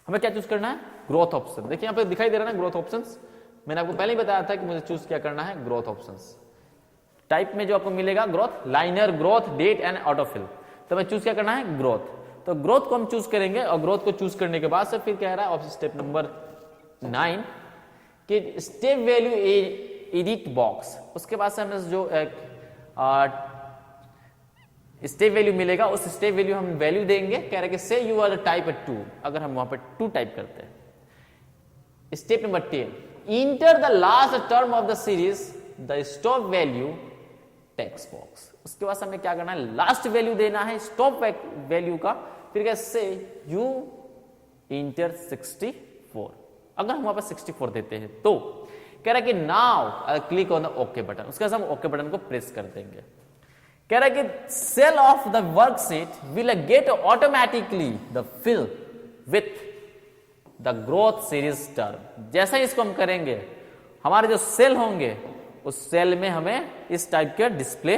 हमें क्या चूज करना है, ग्रोथ ऑप्शन। देखिए यहाँ पे दिखाई दे रहा है ना ग्रोथ ऑप्शंस, मैंने आपको पहले ही बताया था कि मुझे चूज क्या करना है, ग्रोथ ऑप्शंस। टाइप में जो आपको मिलेगा growth, linear, growth, date and autofill, तो मैं चूज क्या करना है, ग्रोथ। तो ग्रोथ को हम चूज करेंगे और ग्रोथ को चूज करने के बाद से फिर कह रहा है ऑप्शन स्टेप नंबर 9 कि स्टेप वैल्यू एडिट बॉक्स। उसके बाद से हमें जो स्टेप वैल्यू मिलेगा उस स्टेप वैल्यू हम वैल्यू देंगे। कह रहे कि say you are the type 2, अगर हम वहां पर 2 टाइप करते हैं। Step number 10, enter the last term of the series the stop value text box. उसके बाद हमें क्या करना है, लास्ट वैल्यू देना है स्टॉप वैल्यू का। फिर क्या, से यू इंटर 64, अगर हम वहां पर 64 देते हैं तो कह रहा है कि now click on the okay button. उसके बाद हम ओके बटन को प्रेस कर देंगे। कह रहा है कि cell of the worksheet will get automatically the fill with the growth series term. जैसे ही इसको हम करेंगे हमारे जो सेल होंगे उस सेल में हमें इस टाइप के डिस्प्ले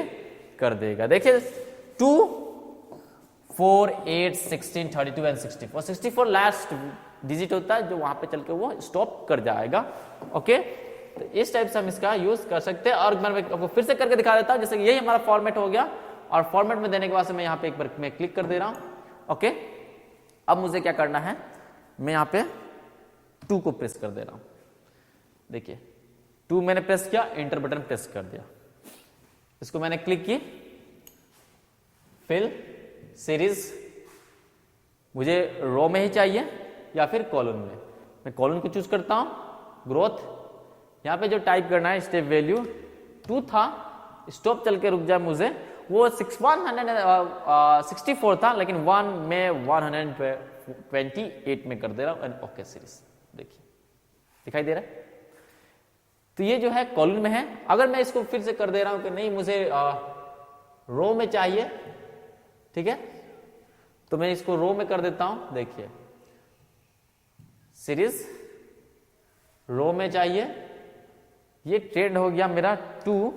कर देगा। देखिए 2, 4, 8, 16, 32 एंड 64। 64 लास्ट डिजिट होता है जो वहां पे चल के वो स्टॉप कर जाएगा। ओके, तो इस टाइप से हम इसका यूज कर सकते हैं। और मैं आपको फिर से करके दिखा देता हूं, जैसे यही हमारा फॉर्मेट हो गया और फॉर्मेट में देने के बाद से मैं यहाँ पे एक बार मैं क्लिक कर दे रहा हूं। ओके, अब मुझे क्या करना है, मैं यहाँ पे 2 को प्रेस कर दे रहा हूं। देखिए 2 मैंने प्रेस किया, एंटर बटन प्रेस कर दिया, इसको मैंने क्लिक की, फिल सीरीज मुझे रो में ही चाहिए या फिर कॉलम में, मैं कॉलम को चूज करता हूं। ग्रोथ यहां पे जो टाइप करना है स्टेप वैल्यू 2 था, स्टॉप चल के रुक जाए मुझे, वो 64 था लेकिन 1 में 128 में कर दे रहा हूं एंड ओके सीरीज। देखिए दिखाई दे रहा है, तो ये जो है कॉलम में है। अगर मैं इसको फिर से कर दे रहा हूं कि नहीं मुझे रो में चाहिए, ठीक है, तो मैं इसको रो में कर देता हूं। देखिए सीरीज रो में चाहिए, ये ट्रेंड हो गया मेरा 2।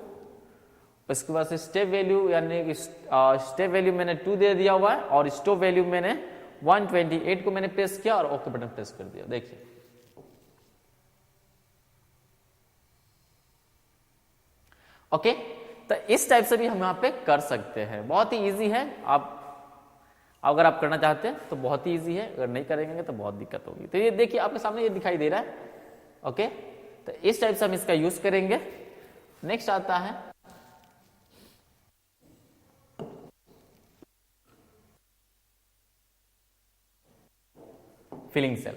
इसके बाद से स्टेप वैल्यू यानी स्टेप वैल्यू मैंने 2 दे दिया हुआ है और स्टॉप वैल्यू मैंने 128 को मैंने प्रेस किया और ओके बटन प्रेस कर दिया। देखिए ओके, तो इस टाइप से भी हम यहाँ पे कर सकते हैं, बहुत ही इजी है। आप अगर आप करना चाहते हैं तो बहुत ही इजी है, अगर नहीं करेंगे तो बहुत दिक्कत होगी। तो ये देखिए आपके सामने ये दिखाई दे रहा है। ओके, तो इस टाइप से हम इसका यूज करेंगे। नेक्स्ट आता है फिलिंग सेल।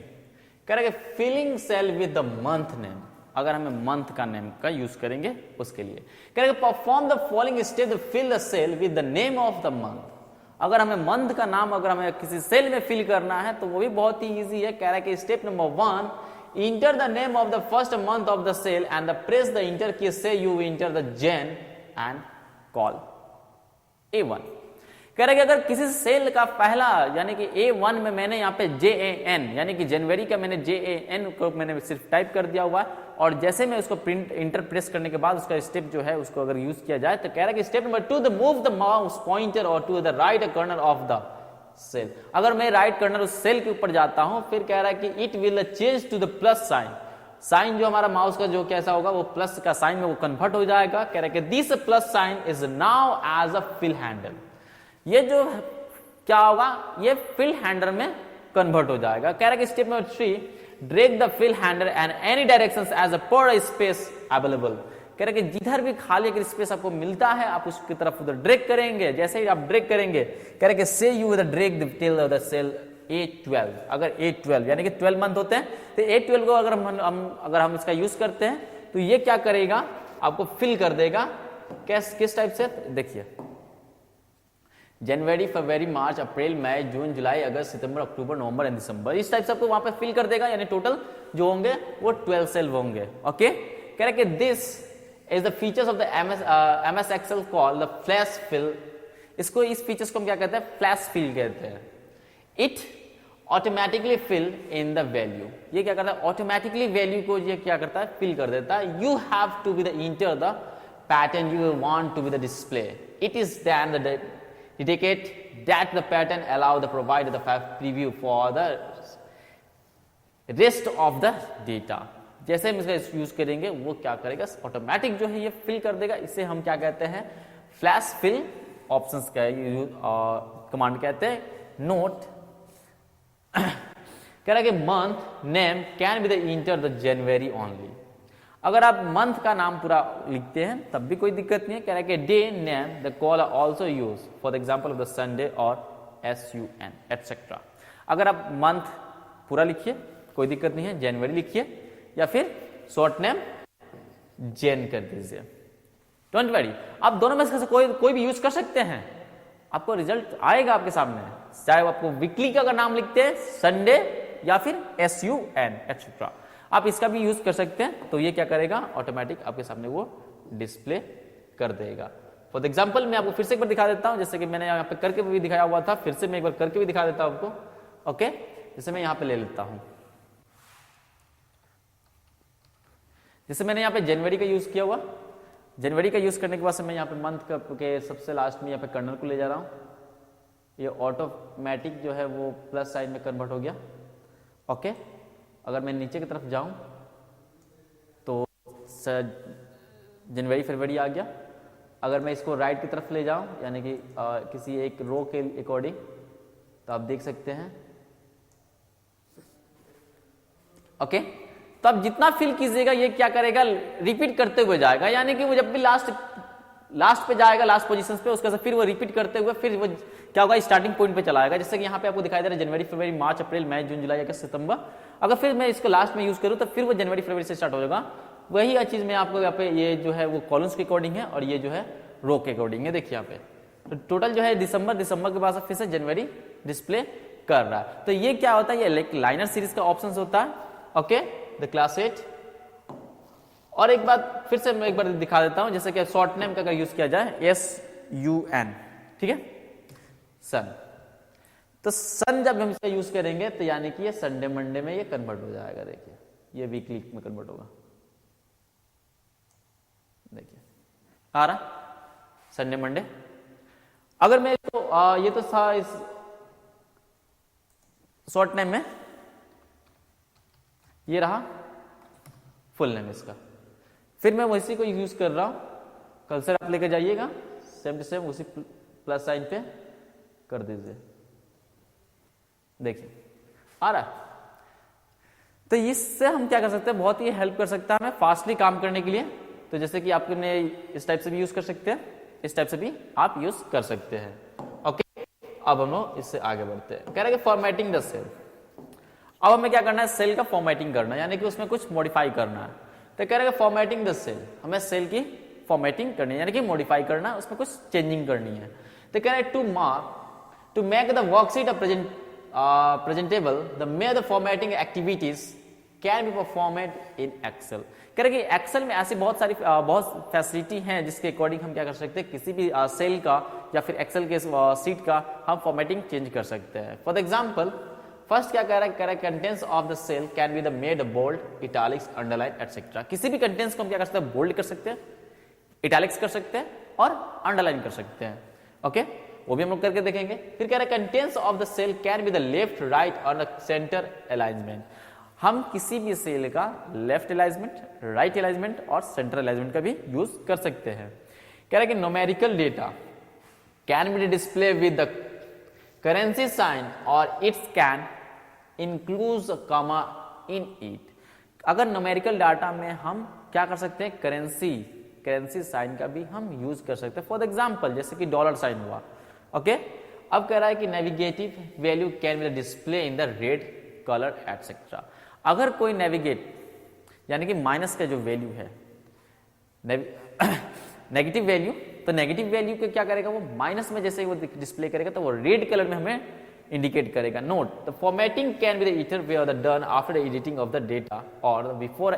कह रहा है कि filling cell with the month name, अगर हमें मंथ का नेम का यूज करेंगे उसके लिए कह रहा है perform the following step fill the cell with the name of the month. अगर हमें मंथ का नाम अगर हमें किसी सेल में फिल करना है तो वो भी बहुत ही इजी है। कह रहा है कि step number 1, enter the name of the first month of the cell and the press the enter key, say you enter the Jan and call A1। कह रहे कि अगर किसी सेल का पहला यानी कि A1 में मैंने यहाँ पे JAN यानी कि जनवरी का मैंने JAN को मैंने सिर्फ टाइप कर दिया हुआ है और जैसे मैं उसको प्रिंट इंटर प्रेस करने के बाद उसका स्टेप जो है उसको अगर यूज किया जाए तो कह रहा है कि step number 2, the move the mouse pointer और to the right corner of the cell. अगर मैं राइट कॉर्नर उस सेल के ऊपर जाता हूं फिर कह रहा है कि it will change to the plus sign. Sign जो हमारा माउस का जो कैसा होगा वो प्लस का साइन में वो कन्वर्ट हो जाएगा। कह रहा है कि this plus sign is now as a fill handle. ये जो क्या होगा, ये फिल हैंडल में कन्वर्ट हो जाएगा। कह रहा है कि step number 3, drag the fill handle and any directions as a per space available. कह रहा है कि जिधर भी खाली एक स्पेस आपको मिलता है आप उसकी तरफ उधर ड्रैग करेंगे। जैसे ही आप ड्रैग करेंगे कह रहा है कि say you will drag the till of the cell A12। अगर A12 यानी कि 12 मंथ होते हैं तो A12 को अगर हम इसका यूज करते हैं तो ये क्या करेगा, आपको फिल कर देगा। किस टाइप से, देखिए जनवरी, फरवरी, मार्च, अप्रैल, मई, जून, जुलाई, अगस्त, सितंबर, अक्टूबर, नवंबर एंड दिसंबर, इस टाइप से आपको वहां पे फिल कर देगा, यानी टोटल जो होंगे वो 12 सेल होंगे। ओके, कह रहा है कि this is the features of the MS excel call the flash fill. इसको, इस फीचर्स को हम क्या कहते हैं, फ्लैश फिल कहते हैं। It automatically fill in the value, ये क्या करता है, ऑटोमेटिकली वैल्यू को ये क्या करता है, फिल कर देता है। You have to be the enter the pattern you want to be the display. It is then the dedicate that the pattern allow the provider the preview for the rest of the data. जैसे हम इसका use करेंगे वो क्या करेगा, automatic जो है ये फिल कर देगा। इसे हम क्या कहते हैं, फ्लैश फिल ऑप्शंस का कमांड कहते हैं। नोट कह रहा है कि month name can be the enter the January only. अगर आप मंथ का नाम पूरा लिखते हैं तब भी कोई दिक्कत नहीं है। कह रहा है कि day name the call are also use for the example of the Sunday और SUN एटसेट्रा। अगर आप मंथ पूरा लिखिए कोई दिक्कत नहीं है, जनवरी लिखिए या फिर शॉर्ट नेम जेन कर दीजिए, डोंट वरी। आप दोनों में से कोई भी यूज कर सकते हैं, आपको रिजल्ट आएगा आपके सामने। चाहे आपको वीकली का अगर नाम लिखते हैं संडे या फिर SUN एटसेट्रा, आप इसका भी यूज कर सकते हैं। तो ये क्या करेगा, ऑटोमेटिक आपके सामने वो डिस्प्ले कर देगा। फॉर एग्जांपल मैं आपको फिर से एक बार दिखा देता हूं, जैसे कि मैंने यहाँ पे करके भी दिखाया हुआ था, फिर से मैं एक बार करके भी दिखा देता हूं आपको। ओके, जैसे मैं यहाँ पे ले लेता हूं, जैसे मैंने यहाँ पे जनवरी का यूज किया हुआ, जनवरी का यूज करने के बाद से मैं यहाँ पे मंथ के सबसे लास्ट में यहाँ पे कर्नल को ले जा रहा हूँ। ये ऑटोमेटिक जो है वो प्लस साइन में कन्वर्ट हो गया। ओके, अगर मैं नीचे की तरफ जाऊं तो जनवरी फरवरी आ गया। अगर मैं इसको राइट की तरफ ले जाऊं यानी कि किसी एक रो के अकॉर्डिंग, तो आप देख सकते हैं। ओके, तो आप जितना फिल कीजिएगा ये क्या करेगा, रिपीट करते हुए जाएगा, यानी कि वो जब भी लास्ट पे जाएगा, लास्ट पोजीशन पे, उसके बाद फिर वो रिपीट करते हुए फिर वो क्या होगा, स्टार्टिंग पॉइंट पे चला आएगा। जैसे कि यहाँ पे आपको दिखाई दे रहा है जनवरी फरवरी मार्च अप्रैल मई जून जुलाई अगस्त सितंबर। अगर फिर मैं इसको लास्ट में यूज करूँ तो फिर वो जनवरी फरवरी से स्टार्ट हो जाएगा। वही चीज मैं आपको यहाँ पे, ये जो है वो कॉलम्स के अकॉर्डिंग है और ये जो है रो के अकॉर्डिंग है। देखिए यहाँ पे तो टोटल जो है दिसंबर के बाद फिर से जनवरी डिस्प्ले कर रहा है। तो ये क्या होता है, ये लाइनर सीरीज का ऑप्शन होता है। Okay, the class 8। और एक बात फिर से मैं एक बार दिखा देता हूं, जैसे कि शॉर्ट नेम का अगर यूज किया जाए SUN, ठीक है, सन। तो सन जब हम इसका यूज करेंगे तो यानी कि ये संडे मंडे में ये कन्वर्ट हो जाएगा। देखिए ये वीकली में कन्वर्ट होगा, देखिए आ रहा संडे मंडे। अगर मैं इसको ये तो था इस शॉर्ट नेम में, ये रहा फुल नेम इसका। फिर मैं उसी को यूज कर रहा हूं, कर्सर आप लेकर जाइएगा, सेम टू सेम उसी प्लस साइन पे कर दीजिए। देखिए आ रहा है। तो इससे हम क्या कर सकते हैं, बहुत ही हेल्प कर सकता है हमें फास्टली काम करने के लिए। तो जैसे कि आपने इस टाइप से भी यूज कर सकते हैं, इस टाइप से भी आप यूज कर सकते हैं। ओके, अब हम लोग इससे आगे बढ़ते हैं। कह रहे हैं फॉर्मेटिंग द सेल। अब हमें क्या करना है, सेल का फॉर्मेटिंग करना है, यानी कि उसमें कुछ मॉडिफाई करना है। तो कह रहे हैं फॉर्मेटिंग द सेल, हमें सेल की फॉर्मेटिंग करनी है, यानी कि मॉडिफाई करना है, उसमें कुछ चेंजिंग करनी है। तो कह रहे हैं to make the worksheet presentable the may the formatting activities can be performed in Excel. कह रहे कि एक्सेल में ऐसी बहुत फैसिलिटी हैं जिसके अकॉर्डिंग हम क्या कर सकते हैं, किसी भी सेल का या फिर एक्सेल के सीट का हम फॉर्मेटिंग चेंज कर सकते हैं। फॉर एग्जाम्पल फर्स्ट क्या कह रहा है, contents of the cell can be the made bold, italics, underline etcetera. किसी भी कंटेंट्स को हम क्या कर सकते हैं, बोल्ड कर सकते हैं, इटैलिक्स कर सकते हैं और अंडरलाइन कर सकते हैं। ओके, वो भी हम लोग करके देखेंगे। फिर कह रहे हैं contents of the cell can be the left, right और द सेंटर अलाइनमेंट। हम किसी भी सेल का लेफ्ट अलाइनमेंट, राइट अलाइनमेंट और सेंटर अलाइनमेंट का भी यूज कर सकते हैं। कह रहे हैं कि numerical data can be display with the currency sign और its can include comma in it. अगर न्यूमेरिकल डाटा में हम क्या कर सकते हैं, करेंसी साइन का भी हम यूज कर सकते हैं। फॉर एग्जांपल जैसे कि डॉलर साइन हुआ। ओके, अब कह रहा है कि नेविगेटिव value can be display in the red colour etcetera. अगर कोई नेविगेट यानी कि माइनस का जो वैल्यू है, नेगेटिव वैल्यू तो नेगेटिव वैल्यू के क्या करेगा वो माइनस में जैसे वो डिस्प्ले करेगा तो वो रेड कलर में हमें इंडिकेट करेगा। Note the formatting can be the ether way of the done after the editing of the data और बिफोर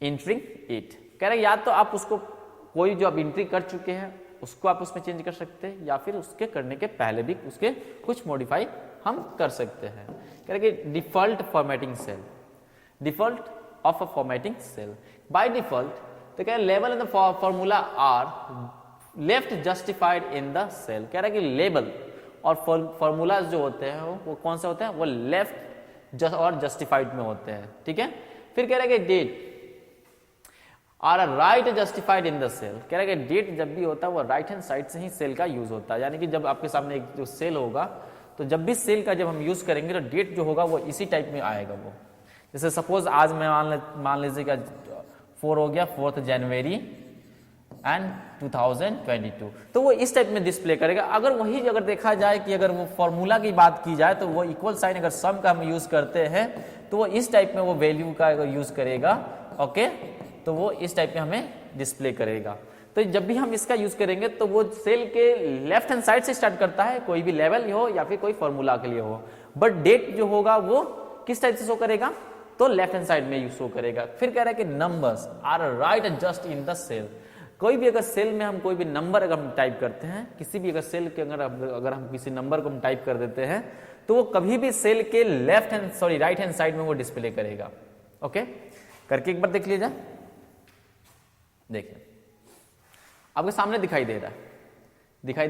एंट्रिंग इट। कह रहे या तो आप उसको कोई जो आप एंट्री कर चुके हैं उसको आप उसमें चेंज कर सकते हैं या फिर उसके करने के पहले भी उसके कुछ मॉडिफाई हम कर सकते हैं। कह रहे कि default formatting cell, default of a formatting cell by default, तो कह रहे लेवल in the formula are left justified in the cell. कह रहा है कि लेबल और फॉर्मूलाज जो होते हैं वो कौन से होते हैं, वो लेफ्ट और जस्टिफाइड में होते हैं, ठीक है। फिर कह रहा है कि date are right justified in the cell. कह रहा है कि डेट जब भी होता है वो राइट हैंड साइड से ही सेल का यूज होता है, यानी कि जब आपके सामने एक जो सेल होगा तो जब भी सेल का जब हम यूज करेंगे तो डेट जो होगा वो इसी टाइप में आएगा। वो जैसे सपोज आज मैं मान लीजिए कि 4 हो गया 4 जनवरी एंड 2022, तो वो इस टाइप में डिस्प्ले करेगा। अगर वही अगर देखा जाए कि अगर वो फॉर्मूला की बात की जाए तो वो इक्वल साइन अगर सम का हम यूज करते हैं तो वो इस टाइप में वो वैल्यू का अगर यूज करेगा, ओके, तो वो इस टाइप में हमें डिस्प्ले करेगा। तो जब भी हम इसका यूज करेंगे तो वो सेल के लेफ्ट हैंड साइड से स्टार्ट करता है, कोई भी लेवल हो या फिर कोई फॉर्मूला के लिए हो, बट डेट जो होगा वो किस टाइप से शो करेगा, तो लेफ्ट हैंड साइड में शो करेगा। फिर कह रहा है कि numbers are right just in the cell. कोई भी अगर सेल में हम कोई भी नंबर अगर हम टाइप करते हैं, किसी भी अगर सेल के अगर हम किसी नंबर को हम टाइप कर देते हैं तो वो कभी भी सेल के राइट हैंड साइड में वो डिस्प्ले करेगा। ओके, करके एक बार देख लीजिए। देखिए आपके सामने दिखाई दे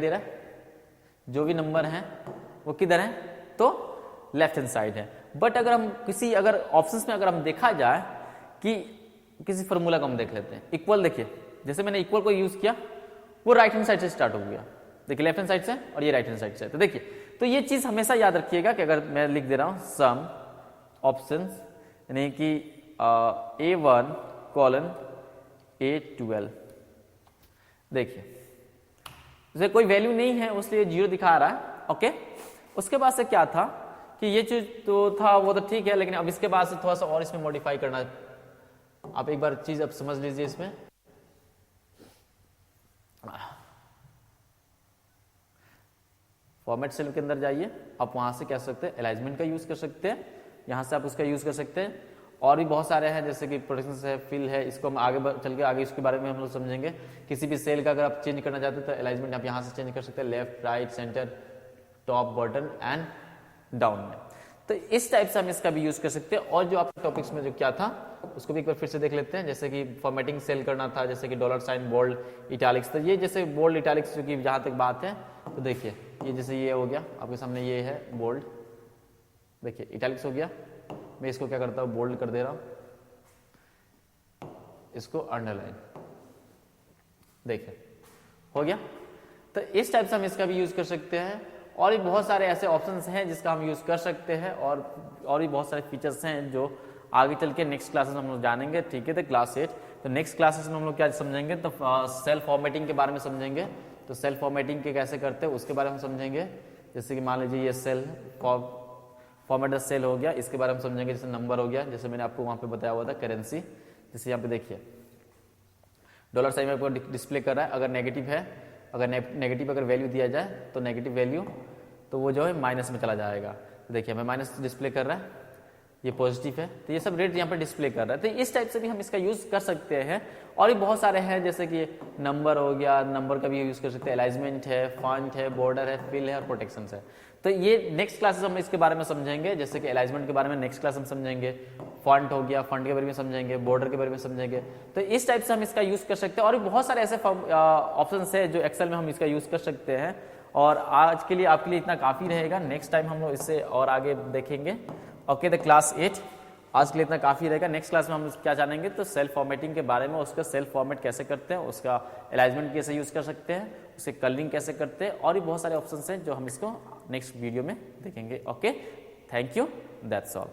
रहा है जो भी नंबर है वो किधर है, तो लेफ्ट हैंड साइड है। बट अगर हम किसी अगर ऑप्शंस में अगर हम देखा जाए कि किसी फॉर्मूला को हम देख लेते हैं, इक्वल, देखिए जैसे मैंने इक्वल को यूज किया वो राइट हैंड साइड से स्टार्ट हो गया, देखिए लेफ्ट हैंड साइड से, और ये राइट हैंड साइड से। तो देखिए, तो ये चीज हमेशा याद रखिएगा कि अगर मैं लिख दे रहा हूं सम ऑप्शंस यानी कि A1 कॉलन A12, देखिए जैसे कोई वैल्यू नहीं है उसलिए 0 दिखा रहा है, ओके। उसके बाद से क्या था कि ये चीज तो था वो तो ठीक है, लेकिन अब इसके बाद से थोड़ा सा और इसमें मॉडिफाई करना है। आप एक बार चीज अब समझ लीजिए, इसमें फॉर्मेट सेल के अंदर जाइए, आप वहां से क्या सकते हैं, अलाइनमेंट का यूज कर सकते हैं, यहां से आप उसका यूज कर सकते हैं। और भी बहुत सारे हैं जैसे कि प्रोटेक्शन है, फिल है, इसको हम आगे चल के आगे इसके बारे में हम लोग समझेंगे। किसी भी सेल का अगर आप चेंज करना चाहते हैं तो अलाइनमेंट आप यहाँ से चेंज कर सकते हैं, left, right, centre, top, bottom and down में। तो इस टाइप से हम इसका भी यूज कर सकते हैं। और जो आपके टॉपिक्स में जो क्या था उसको भी एक बार फिर से देख लेते हैं। जैसे कि फॉर्मेटिंग सेल करना था, जैसे कि $, बोल्ड, इटैलिक्स। तो ये जैसे बोल्ड, इटैलिक्स जो कि जहाँ तक बात है, तो देखिए ये जैसे ये हो गया आपके सामने, ये है बोल्ड, देखिए इटैलिक्स हो गया। मैं इसको क्या करता हूँ, बोल्ड कर दे रहा हूँ, इसको अंडरलाइन, देखिए हो गया। तो इस टाइप से हम इसका भी यूज कर सकते हैं। और भी बहुत सारे ऐसे ऑप्शंस हैं जिसका हम यूज कर सकते हैं, और भी बहुत सारे फीचर्स हैं जो आगे चल के नेक्स्ट क्लासेस में हम लोग जानेंगे, ठीक है। तो क्लास 8, तो नेक्स्ट क्लासेस में हम लोग क्या समझेंगे, तो सेल फॉर्मेटिंग के बारे में समझेंगे। तो सेल फॉर्मेटिंग के कैसे करते हैं उसके बारे में समझेंगे। जैसे कि मान लीजिए ये सेल फॉर्मेट द सेल हो गया, इसके बारे में समझेंगे। जैसे नंबर हो गया, जैसे मैंने आपको वहां पे बताया हुआ था, करेंसी, जैसे यहाँ पे देखिए $साइन में आपको डिस्प्ले कर रहा है। अगर नेगेटिव है, अगर नेगेटिव अगर वैल्यू दिया जाए तो नेगेटिव वैल्यू तो वो जो है माइनस में चला जाएगा। तो देखिए हमें माइनस डिस्प्ले कर रहा है, ये पॉजिटिव है, तो ये सब रेट यहाँ पर डिस्प्ले कर रहा है। तो इस टाइप से भी हम इसका यूज कर सकते हैं। और भी बहुत सारे हैं जैसे कि नंबर हो गया, नंबर का भी यूज कर सकते हैं, अलाइनमेंट है, फॉन्ट है, बॉर्डर है, फिल है और प्रोटेक्शन है। तो ये नेक्स्ट क्लासेस हम इसके बारे में समझेंगे। जैसे कि अलाइनमेंट के बारे में नेक्स्ट क्लास हम समझेंगे, फॉन्ट हो गया, फॉन्ट के बारे में समझेंगे, बॉर्डर के बारे में समझेंगे। तो इस टाइप से हम इसका यूज कर सकते हैं। और भी बहुत सारे ऐसे ऑप्शन है जो एक्सेल में हम इसका यूज कर सकते हैं। और आज के लिए आपके लिए इतना काफी रहेगा, नेक्स्ट टाइम हम लोग इससे और आगे देखेंगे। ओके, द क्लास 8 आज के लिए इतना काफी रहेगा। नेक्स्ट क्लास में हम क्या जानेंगे, तो सेल फॉर्मेटिंग के बारे में, उसका सेल फॉर्मेट कैसे करते हैं, उसका अलाइनमेंट कैसे यूज कर सकते हैं, उसे कलरिंग कैसे करते हैं, और भी बहुत सारे ऑप्शंस हैं जो हम इसको नेक्स्ट वीडियो में देखेंगे। Okay, thank you, that's all.